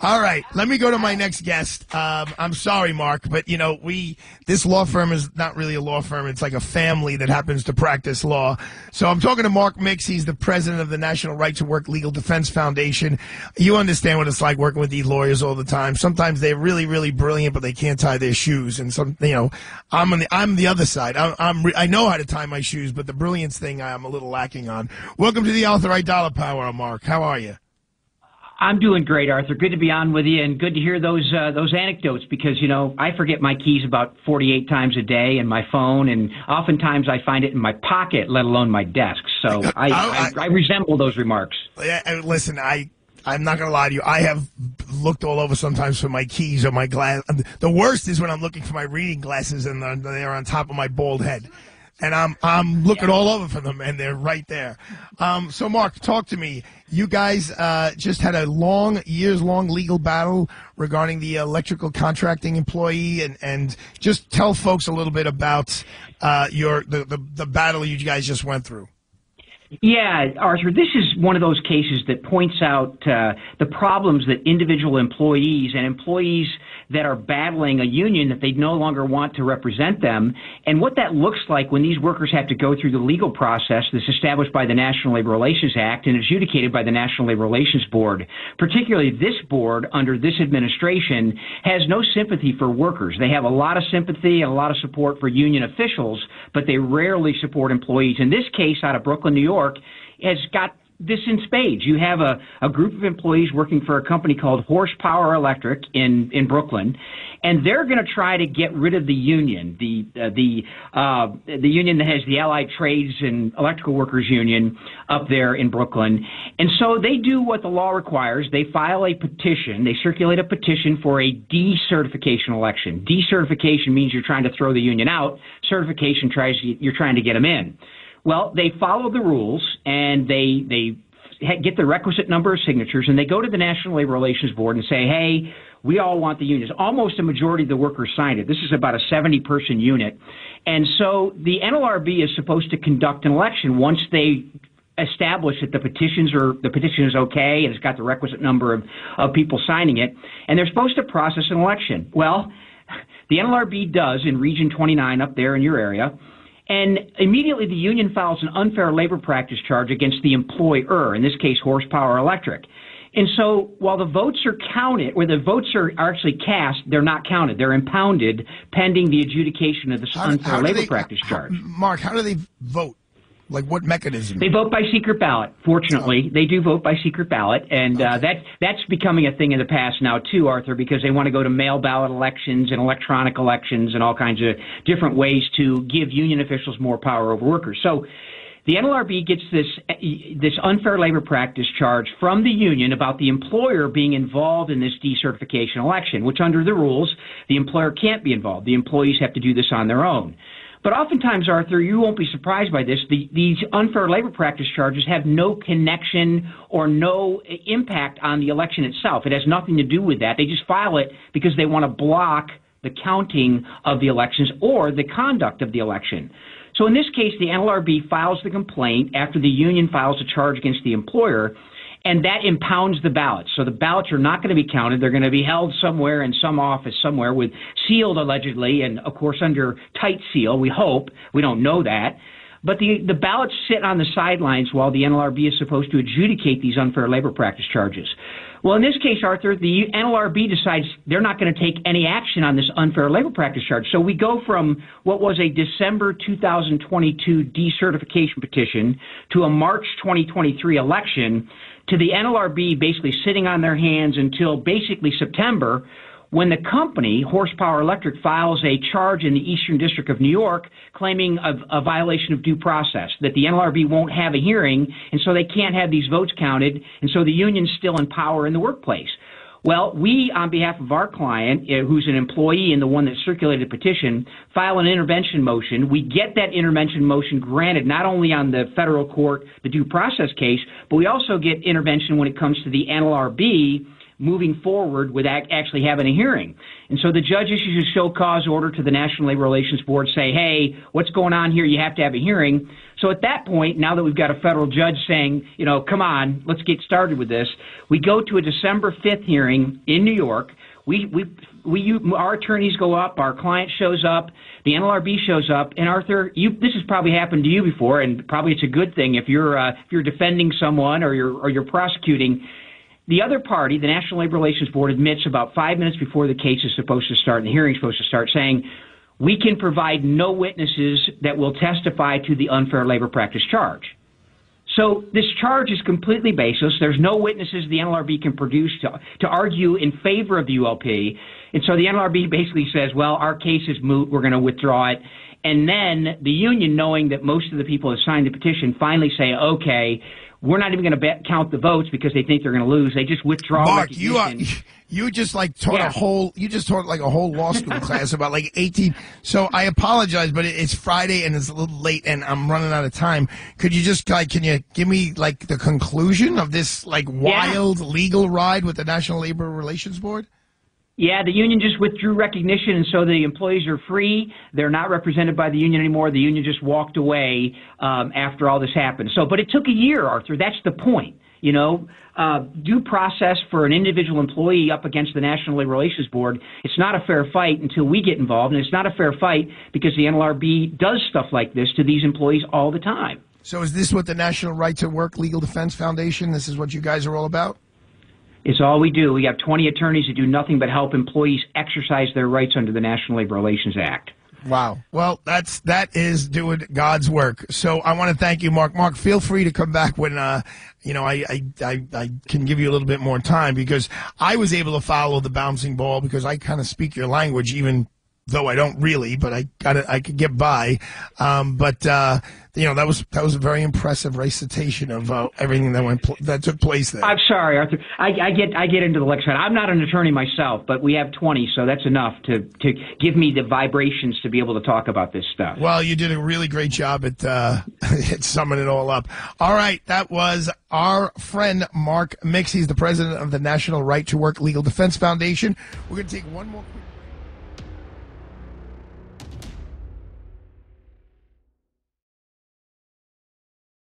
All right, let me go to my next guest. I'm sorry, Mark, but this law firm is not really a law firm. It's like a family that happens to practice law. So I'm talking to Mark Mix. He's the president of the National Right to Work Legal Defense Foundation. You understand what it's like working with these lawyers all the time. Sometimes they're really, really brilliant, but they can't tie their shoes. And I'm the other side. I know how to tie my shoes, but the brilliance thing I'm a little lacking on. Welcome to the Aruther Aidala Power, Mark. How are you? I'm doing great, Arthur. Good to be on with you, and good to hear those anecdotes because, I forget my keys about 48 times a day and my phone, and oftentimes I find it in my pocket, let alone my desk. So I resemble those remarks. Listen, I'm not going to lie to you. I have looked all over sometimes for my keys or my glass. The worst is when I'm looking for my reading glasses and they're on top of my bald head. And I'm looking all over for them, and they're right there. So, Mark, talk to me. You guys just had a years-long legal battle regarding the electrical contracting employee, and just tell folks a little bit about the battle you guys just went through. Yeah, Arthur, this is one of those cases that points out the problems that individual employees and employees that are battling a union that they no longer want to represent them, and what that looks like when these workers have to go through the legal process that's established by the National Labor Relations Act and adjudicated by the National Labor Relations Board. Particularly this board, under this administration, has no sympathy for workers. They have a lot of sympathy and a lot of support for union officials, but they rarely support employees. In this case, out of Brooklyn, New York, has got this in spades. You have a group of employees working for a company called Horsepower Electric in Brooklyn, and they're going to try to get rid of the union, the union that has the Allied Trades and Electrical Workers Union up there in Brooklyn. And so they do what the law requires. They file a petition. They circulate a petition for a decertification election. Decertification means you're trying to throw the union out. Certification you're trying to get them in. Well, they follow the rules, and they get the requisite number of signatures, and they go to the National Labor Relations Board and say, hey, we all want the unions. Almost a majority of the workers signed it. This is about a 70-person unit. And so the NLRB is supposed to conduct an election once they establish that the petition is okay and it's got the requisite number of people signing it, and they're supposed to process an election. Well, the NLRB does in Region 29 up there in your area. And immediately the union files an unfair labor practice charge against the employer, in this case Horsepower Electric. And so while the votes are counted, where the votes are actually cast, they're not counted. They're impounded pending the adjudication of this unfair labor practice charge. Mark, how do they vote? Like what mechanism? They vote by secret ballot. Fortunately, they do vote by secret ballot, and that's becoming a thing in the past now too, Arthur, because they want to go to mail ballot elections and electronic elections and all kinds of different ways to give union officials more power over workers. So the NLRB gets this unfair labor practice charge from the union about the employer being involved in this decertification election, which under the rules, the employer can't be involved. The employees have to do this on their own. But oftentimes, Arthur, you won't be surprised by this, these unfair labor practice charges have no connection or no impact on the election itself. It has nothing to do with that. They just file it because they want to block the counting of the elections or the conduct of the election. So in this case, the NLRB files the complaint after the union files a charge against the employer, and that impounds the ballots. So the ballots are not going to be counted. They're going to be held somewhere in some office somewhere with sealed allegedly and, of course, under tight seal, we hope. We don't know that. But the ballots sit on the sidelines while the NLRB is supposed to adjudicate these unfair labor practice charges. Well, in this case, Arthur, the NLRB decides they're not going to take any action on this unfair labor practice charge. So we go from what was a December 2022 decertification petition to a March 2023 election to the NLRB basically sitting on their hands until basically September, when the company, Horsepower Electric, files a charge in the Eastern District of New York claiming a violation of due process, that the NLRB won't have a hearing, and so they can't have these votes counted, and so the union's still in power in the workplace. Well, we, on behalf of our client, who's an employee and the one that circulated the petition, file an intervention motion. We get that intervention motion granted not only on the federal court, the due process case, but we also get intervention when it comes to the NLRB moving forward with actually having a hearing. And so the judge issues a show cause order to the National Labor Relations Board, say, hey, what's going on here? You have to have a hearing. So at that point, now that we've got a federal judge saying, come on, let's get started with this, we go to a December 5th hearing in New York. Our attorneys go up, our client shows up, the NLRB shows up, and Arthur, this has probably happened to you before, and probably it's a good thing if you're defending someone or you're prosecuting. The other party, the National Labor Relations Board, admits about 5 minutes before the case is supposed to start and the hearing is supposed to start, saying, we can provide no witnesses that will testify to the unfair labor practice charge. So this charge is completely baseless. There's no witnesses the NLRB can produce to argue in favor of the ULP. And so the NLRB basically says, well, our case is moot. We're going to withdraw it. And then the union, knowing that most of the people have signed the petition, finally say, okay, we're not even going to count the votes because they think they're going to lose. They just withdraw. Mark, you just taught a whole law school class about 18. So I apologize, but it's Friday and it's a little late and I'm running out of time. Could you just can you give me the conclusion of this wild legal ride with the National Labor Relations Board? Yeah, the union just withdrew recognition, and so the employees are free. They're not represented by the union anymore. The union just walked away after all this happened. But it took a year, Arthur. That's the point. Due process for an individual employee up against the National Labor Relations Board, it's not a fair fight until we get involved, and it's not a fair fight because the NLRB does stuff like this to these employees all the time. So is this what the National Right to Work Legal Defense Foundation, this is what you guys are all about? It's all we do. We have 20 attorneys who do nothing but help employees exercise their rights under the National Labor Relations Act. Wow. Well, that is doing God's work. So I want to thank you, Mark. Mark, feel free to come back when, I can give you a little bit more time because I was able to follow the bouncing ball because I kind of speak your language, even though I don't really, but I could get by. That was a very impressive recitation of everything that took place there. I'm sorry, Arthur. I get into the lecture. I'm not an attorney myself, but we have 20, so that's enough to give me the vibrations to be able to talk about this stuff. Well, you did a really great job at summing it all up. All right, that was our friend Mark Mix. He's the president of the National Right to Work Legal Defense Foundation. We're going to take one more quick